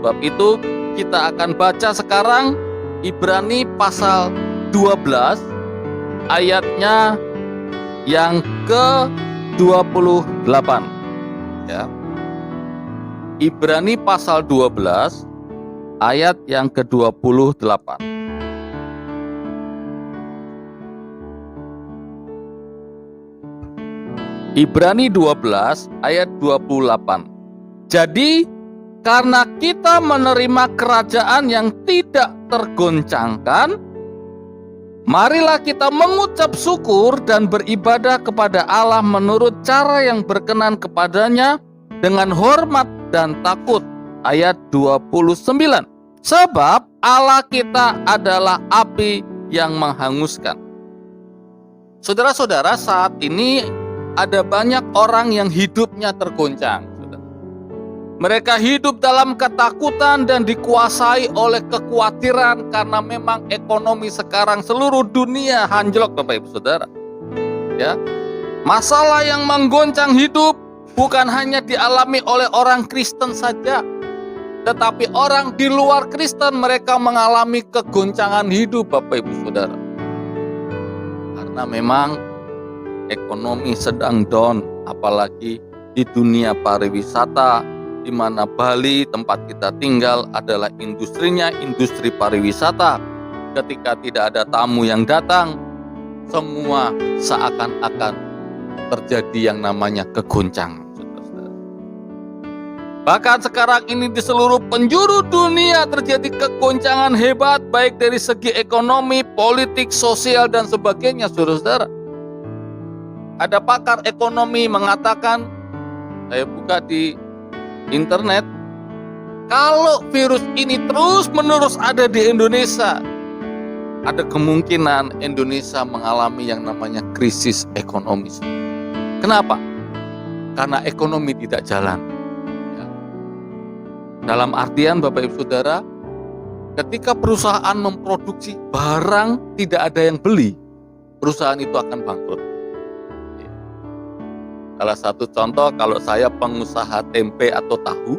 sebab itu kita akan baca sekarang Ibrani pasal 12 ayatnya yang ke-28 ya. Ibrani pasal 12 ayat yang ke-28. Ibrani 12 ayat 28. Jadi karena kita menerima kerajaan yang tidak tergoncangkan, marilah kita mengucap syukur dan beribadah kepada Allah menurut cara yang berkenan kepadanya dengan hormat dan takut. Ayat 29. Sebab Allah kita adalah api yang menghanguskan. Saudara-saudara, saat ini ada banyak orang yang hidupnya tergoncang. Mereka hidup dalam ketakutan dan dikuasai oleh kekhawatiran karena memang ekonomi sekarang seluruh dunia anjlok, Bapak Ibu Saudara. Ya. Masalah yang menggoncang hidup bukan hanya dialami oleh orang Kristen saja, tetapi orang di luar Kristen mereka mengalami kegoncangan hidup, Bapak Ibu Saudara. Karena memang ekonomi sedang down, apalagi di dunia pariwisata, di mana Bali tempat kita tinggal adalah industrinya industri pariwisata. Ketika tidak ada tamu yang datang, semua seakan-akan terjadi yang namanya kegoncangan. Bahkan sekarang ini di seluruh penjuru dunia terjadi kegoncangan hebat, baik dari segi ekonomi, politik, sosial, dan sebagainya, saudara-saudara. Ada pakar ekonomi mengatakan, saya buka di internet, kalau virus ini terus-menerus ada di Indonesia, ada kemungkinan Indonesia mengalami yang namanya krisis ekonomi. Kenapa? Karena ekonomi tidak jalan. Ya. Dalam artian Bapak Ibu Saudara, ketika perusahaan memproduksi barang tidak ada yang beli, perusahaan itu akan bangkrut. Salah satu contoh, kalau saya pengusaha tempe atau tahu,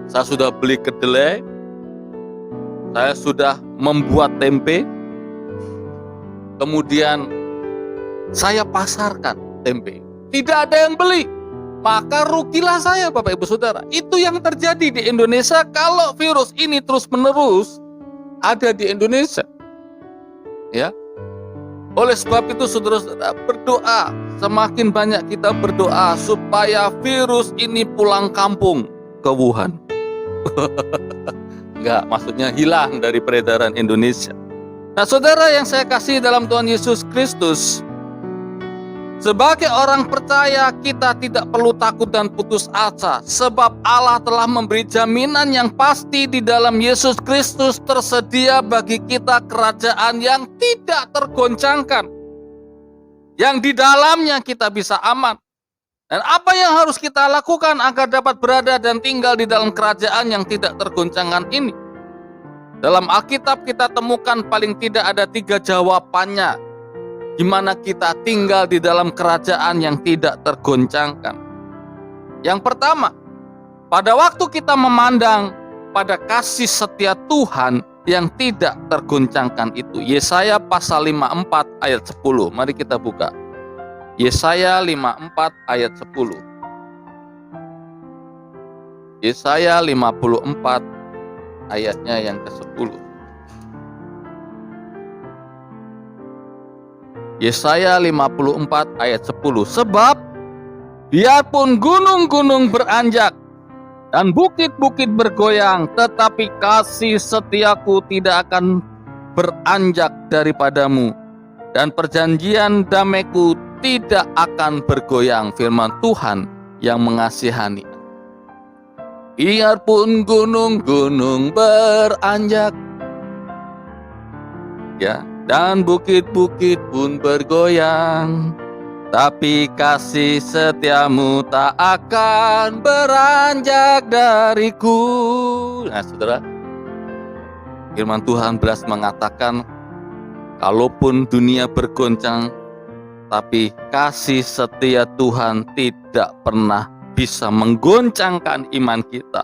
saya sudah beli kedelai, saya sudah membuat tempe, kemudian saya pasarkan tempe. Tidak ada yang beli, maka rugilah saya, Bapak Ibu Saudara. Itu yang terjadi di Indonesia kalau virus ini terus-menerus ada di Indonesia. Ya. Oleh sebab itu saudara-saudara berdoa, semakin banyak kita berdoa supaya virus ini pulang kampung ke Wuhan. Enggak, maksudnya hilang dari peredaran Indonesia. Nah, saudara yang saya kasih dalam Tuhan Yesus Kristus, sebagai orang percaya kita tidak perlu takut dan putus asa, sebab Allah telah memberi jaminan yang pasti di dalam Yesus Kristus tersedia bagi kita kerajaan yang tidak tergoncangkan, yang di dalamnya kita bisa aman. Dan apa yang harus kita lakukan agar dapat berada dan tinggal di dalam kerajaan yang tidak tergoncangkan ini? Dalam Alkitab kita temukan paling tidak ada 3 jawabannya. Gimana kita tinggal di dalam kerajaan yang tidak tergoncangkan. Yang pertama, pada waktu kita memandang pada kasih setia Tuhan yang tidak tergoncangkan itu. Yesaya pasal 54 ayat 10. Mari kita buka. Yesaya 54 ayat 10. Yesaya 54 ayatnya yang ke-10. Yesaya 54 ayat 10. Sebab biarpun gunung-gunung beranjak dan bukit-bukit bergoyang, tetapi kasih setiaku tidak akan beranjak daripadamu, dan perjanjian damaiku tidak akan bergoyang. Firman Tuhan yang mengasihani. Biarpun gunung-gunung beranjak, ya, dan bukit-bukit pun bergoyang, tapi kasih setiamu tak akan beranjak dariku. Nah, saudara, firman Tuhan belas mengatakan, kalaupun dunia bergoncang, tapi kasih setia Tuhan tidak pernah bisa menggoncangkan iman kita.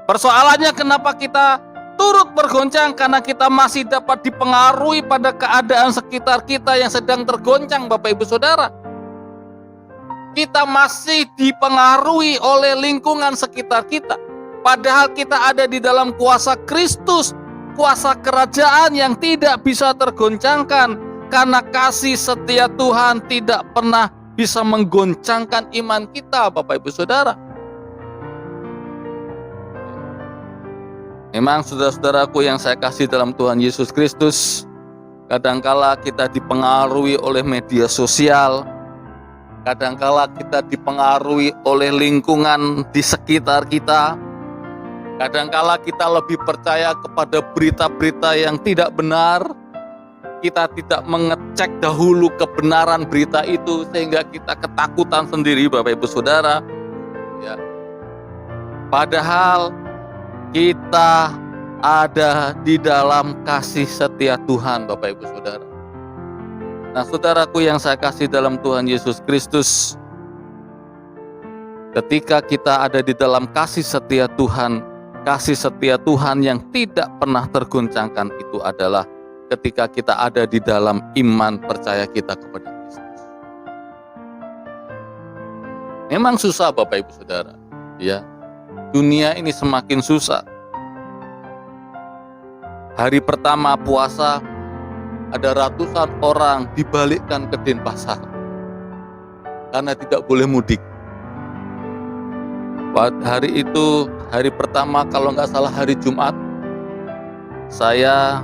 Persoalannya kenapa kita turut bergoncang? Karena kita masih dapat dipengaruhi pada keadaan sekitar kita yang sedang tergoncang, Bapak Ibu Saudara. Kita masih dipengaruhi oleh lingkungan sekitar kita. Padahal kita ada di dalam kuasa Kristus, kuasa kerajaan yang tidak bisa tergoncangkan. Karena kasih setia Tuhan tidak pernah bisa menggoncangkan iman kita, Bapak Ibu Saudara. Memang saudara-saudaraku yang saya kasih dalam Tuhan Yesus Kristus, kadangkala kita dipengaruhi oleh media sosial, kadangkala kita dipengaruhi oleh lingkungan di sekitar kita, kadangkala kita lebih percaya kepada berita-berita yang tidak benar, kita tidak mengecek dahulu kebenaran berita itu sehingga kita ketakutan sendiri, Bapak Ibu Saudara. Ya. Padahal kita ada di dalam kasih setia Tuhan, Bapak Ibu Saudara. Nah, saudaraku yang saya kasih dalam Tuhan Yesus Kristus, ketika kita ada di dalam kasih setia Tuhan yang tidak pernah tergoncangkan itu adalah ketika kita ada di dalam iman percaya kita kepada Kristus. Memang susah, Bapak Ibu Saudara, ya. Dunia ini semakin susah. Hari pertama puasa, ada ratusan orang dibalikkan ke Denpasar karena tidak boleh mudik. Hari itu, hari pertama kalau nggak salah hari Jumat, saya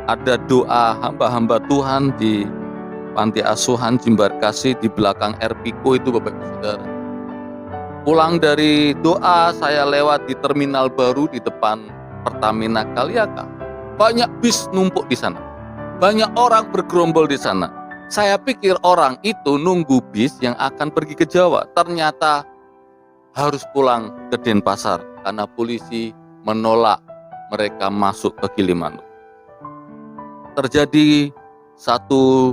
ada doa hamba-hamba Tuhan di Panti Asuhan Jimbarkasih di belakang Erpiko itu, Bapak Ibu Saudara. Pulang dari doa, saya lewat di terminal baru di depan Pertamina Kaliaka. Banyak bis numpuk di sana. Banyak orang bergerombol di sana. Saya pikir orang itu nunggu bis yang akan pergi ke Jawa. Ternyata harus pulang ke Denpasar karena polisi menolak mereka masuk ke Gilimanuk. Terjadi satu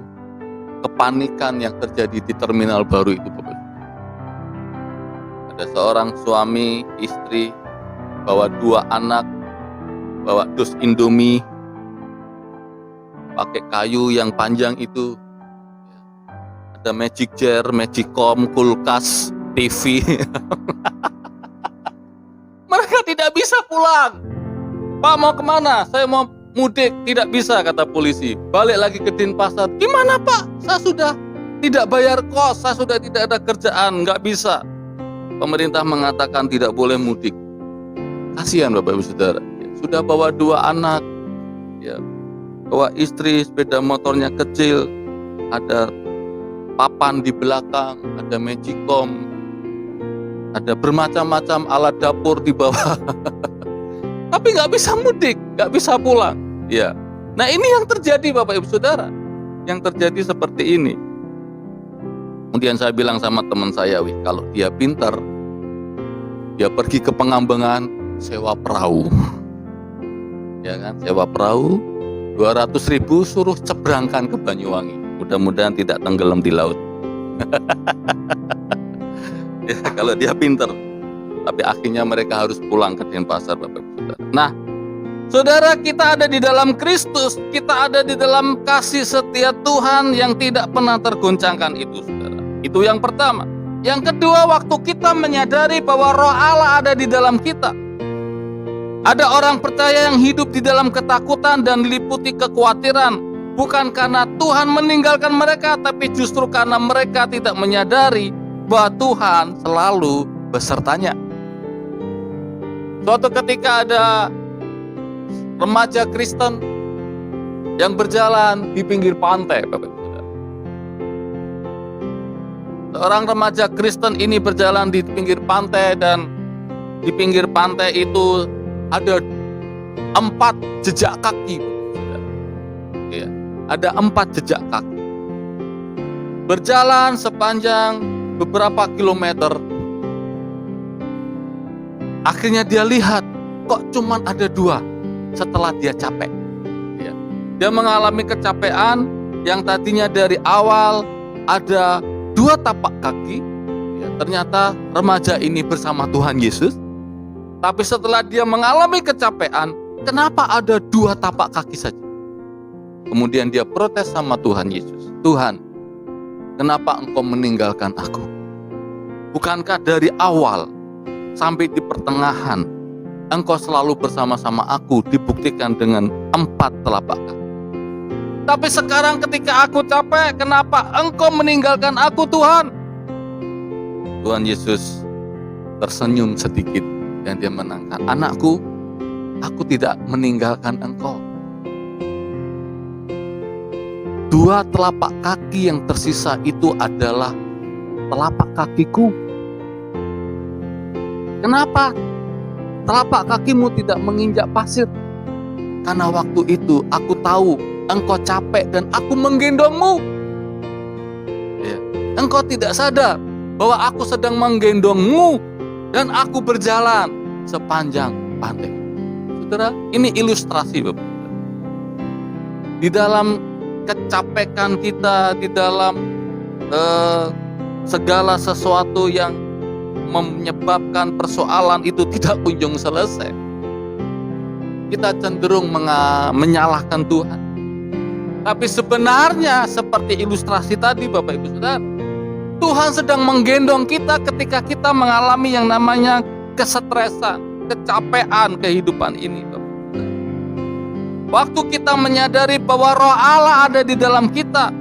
kepanikan yang terjadi di terminal baru itu, Bapak. Ada seorang suami, istri, bawa 2 anak, bawa dus Indomie, pakai kayu yang panjang itu. Ada magic jar, magicom, kulkas, TV. Mereka tidak bisa pulang. Pak, mau kemana? Saya mau mudik. Tidak bisa, kata polisi. Balik lagi ke Denpasar. Gimana, Pak? Saya sudah tidak bayar kos, saya sudah tidak ada kerjaan, nggak bisa. Pemerintah mengatakan tidak boleh mudik. Kasihan Bapak Ibu Saudara. Sudah bawa 2 anak, ya, bawa istri, sepeda motornya kecil, ada papan di belakang, ada magicom, ada bermacam-macam alat dapur di bawah. Tapi nggak bisa mudik, nggak bisa pulang. Ya, nah ini yang terjadi Bapak Ibu Saudara, yang terjadi seperti ini. Kemudian saya bilang sama teman saya, wih, kalau dia pintar, dia pergi ke Pengambangan, sewa perahu. Ya kan, sewa perahu, 200.000 suruh cebrangkan ke Banyuwangi. Mudah-mudahan tidak tenggelam di laut. Ya, kalau dia pintar. Tapi akhirnya mereka harus pulang ke Denpasar, Bapak Ibu Saudara. Nah, saudara, kita ada di dalam Kristus, kita ada di dalam kasih setia Tuhan yang tidak pernah tergoncangkan itu, saudara. Itu yang pertama. Yang kedua, waktu kita menyadari bahwa Roh Allah ada di dalam kita. Ada orang percaya yang hidup di dalam ketakutan dan diliputi kekhawatiran, bukan karena Tuhan meninggalkan mereka, tapi justru karena mereka tidak menyadari bahwa Tuhan selalu besertanya. Suatu ketika ada remaja Kristen yang berjalan di pinggir pantai, Bapak Ibu Saudara. Seorang remaja Kristen ini berjalan di pinggir pantai, dan di pinggir pantai itu ada 4 jejak kaki. Ya, ada 4 jejak kaki. Berjalan sepanjang beberapa kilometer. Akhirnya dia lihat, kok cuman ada 2 setelah dia capek. Ya. Dia mengalami kecapean yang tadinya dari awal ada 2 tapak kaki. Ya, ternyata remaja ini bersama Tuhan Yesus. Tapi setelah dia mengalami kecapean, kenapa ada 2 tapak kaki saja? Kemudian dia protes sama Tuhan Yesus. Tuhan, kenapa engkau meninggalkan aku? Bukankah dari awal sampai di pertengahan, engkau selalu bersama-sama aku, dibuktikan dengan 4 telapak kaki. Tapi sekarang ketika aku capek, kenapa engkau meninggalkan aku Tuhan? Tuhan Yesus tersenyum sedikit dan dia menangkan, anakku, aku tidak meninggalkan engkau. 2 telapak kaki yang tersisa itu adalah telapak kakiku. Kenapa telapak kakimu tidak menginjak pasir? Karena waktu itu aku tahu engkau capek dan aku menggendongmu. Ya. Engkau tidak sadar bahwa aku sedang menggendongmu dan aku berjalan sepanjang pantai. Saudara, ini ilustrasi Bapak. Di dalam kecapekan kita, di dalam segala sesuatu yang menyebabkan persoalan itu tidak kunjung selesai, kita cenderung menyalahkan Tuhan. Tapi sebenarnya seperti ilustrasi tadi Bapak Ibu Saudara, Tuhan sedang menggendong kita ketika kita mengalami yang namanya kesetresan, kecapean kehidupan ini. Waktu kita menyadari bahwa Roh Allah ada di dalam kita,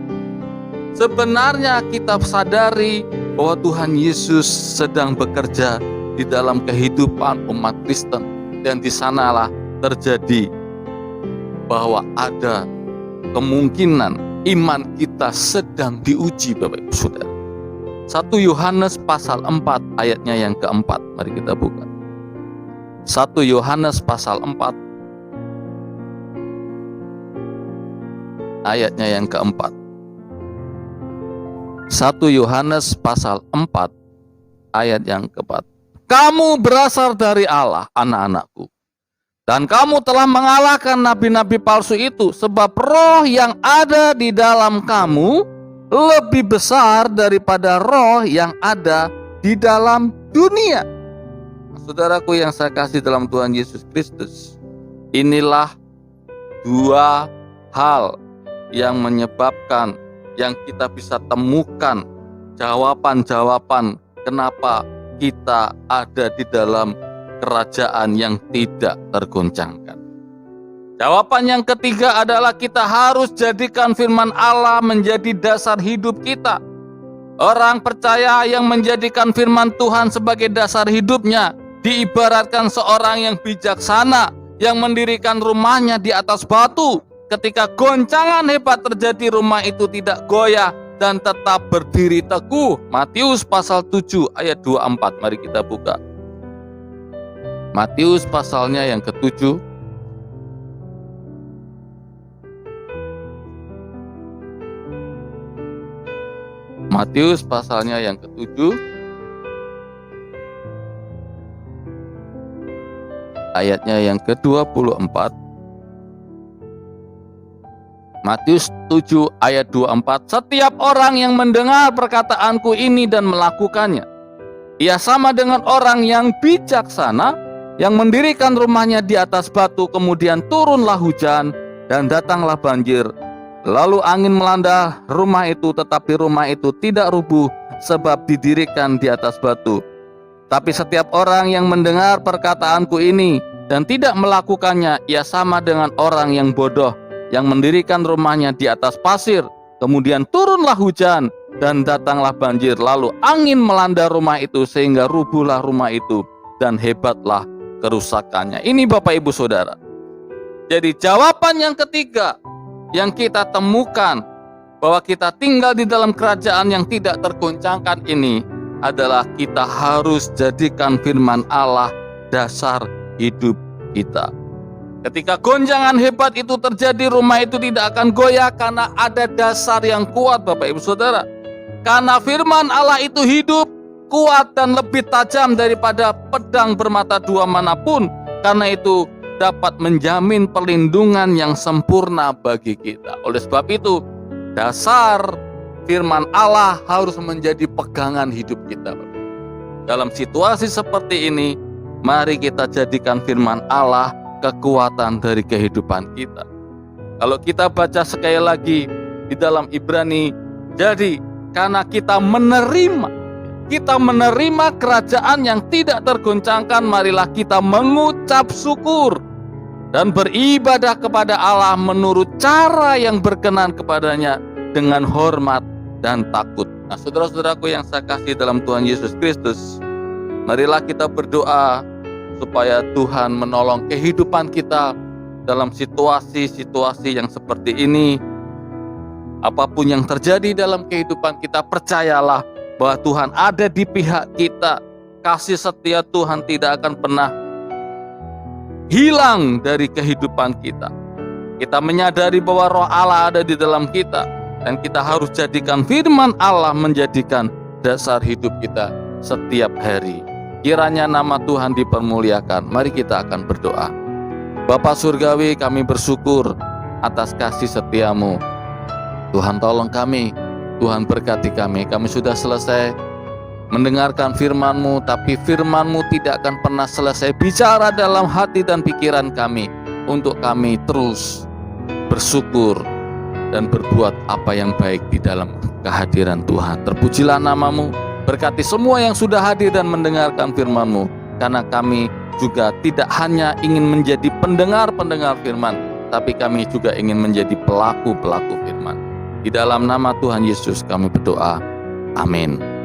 sebenarnya kita sadari bahwa Tuhan Yesus sedang bekerja di dalam kehidupan umat Kristen. Dan di sanalah terjadi bahwa ada kemungkinan iman kita sedang diuji Bapak Ibu Saudara. 1 Yohanes pasal 4 ayatnya yang keempat. Mari kita buka. 1 Yohanes pasal 4 ayatnya yang keempat. 1 Yohanes pasal 4 ayat yang keempat. Kamu berasal dari Allah, anak-anakku. Dan kamu telah mengalahkan nabi-nabi palsu itu, sebab roh yang ada di dalam kamu lebih besar daripada roh yang ada di dalam dunia. Saudaraku yang saya kasih dalam Tuhan Yesus Kristus, inilah 2 hal yang menyebabkan, yang kita bisa temukan jawaban-jawaban kenapa kita ada di dalam kerajaan yang tidak tergoncangkan. Jawaban yang ketiga adalah kita harus jadikan firman Allah menjadi dasar hidup kita. Orang percaya yang menjadikan firman Tuhan sebagai dasar hidupnya diibaratkan seorang yang bijaksana yang mendirikan rumahnya di atas batu. Ketika goncangan hebat terjadi, rumah itu tidak goyah dan tetap berdiri teguh. Matius pasal 7 ayat 24. Mari kita buka. Matius pasalnya yang ke-7. Matius pasalnya yang ke-7 ayatnya yang ke-24. Matius 7 ayat 24. Setiap orang yang mendengar perkataanku ini dan melakukannya, ia sama dengan orang yang bijaksana yang mendirikan rumahnya di atas batu, kemudian turunlah hujan dan datanglah banjir. Lalu angin melanda rumah itu, tetapi rumah itu tidak rubuh sebab didirikan di atas batu. Tapi setiap orang yang mendengar perkataanku ini dan tidak melakukannya, ia sama dengan orang yang bodoh yang mendirikan rumahnya di atas pasir. Kemudian turunlah hujan dan datanglah banjir. Lalu angin melanda rumah itu sehingga rubuhlah rumah itu dan hebatlah kerusakannya. Ini Bapak Ibu Saudara. Jadi jawaban yang ketiga yang kita temukan bahwa kita tinggal di dalam kerajaan yang tidak tergoncangkan ini adalah kita harus jadikan firman Allah dasar hidup kita. Ketika gonjangan hebat itu terjadi, rumah itu tidak akan goyah karena ada dasar yang kuat Bapak Ibu Saudara. Karena firman Allah itu hidup, kuat dan lebih tajam daripada pedang bermata 2 manapun. Karena itu dapat menjamin perlindungan yang sempurna bagi kita. Oleh sebab itu, dasar firman Allah harus menjadi pegangan hidup kita. Dalam situasi seperti ini, Mari kita jadikan firman Allah kekuatan dari kehidupan kita. Kalau kita baca sekali lagi di dalam Ibrani, jadi karena kita menerima kerajaan yang tidak tergoncangkan, marilah kita mengucap syukur dan beribadah kepada Allah menurut cara yang berkenan kepadanya dengan hormat dan takut. Nah, saudara-saudaraku yang saya kasih dalam Tuhan Yesus Kristus, marilah kita berdoa supaya Tuhan menolong kehidupan kita dalam situasi-situasi yang seperti ini. Apapun yang terjadi dalam kehidupan kita, percayalah bahwa Tuhan ada di pihak kita. Kasih setia Tuhan tidak akan pernah hilang dari kehidupan kita. Kita menyadari bahwa Roh Allah ada di dalam kita, dan kita harus jadikan firman Allah menjadikan dasar hidup kita setiap hari. Kiranya nama Tuhan dipermuliakan. Mari kita akan berdoa. Bapa Surgawi, kami bersyukur atas kasih setia-Mu. Tuhan tolong kami, Tuhan berkati kami. Kami sudah selesai mendengarkan firman-Mu, tapi firman-Mu tidak akan pernah selesai bicara dalam hati dan pikiran kami, untuk kami terus bersyukur dan berbuat apa yang baik di dalam kehadiran Tuhan. Terpujilah nama-Mu, berkati semua yang sudah hadir dan mendengarkan firman-Mu, karena kami juga tidak hanya ingin menjadi pendengar-pendengar firman, tapi kami juga ingin menjadi pelaku-pelaku firman. Di dalam nama Tuhan Yesus kami berdoa. Amin.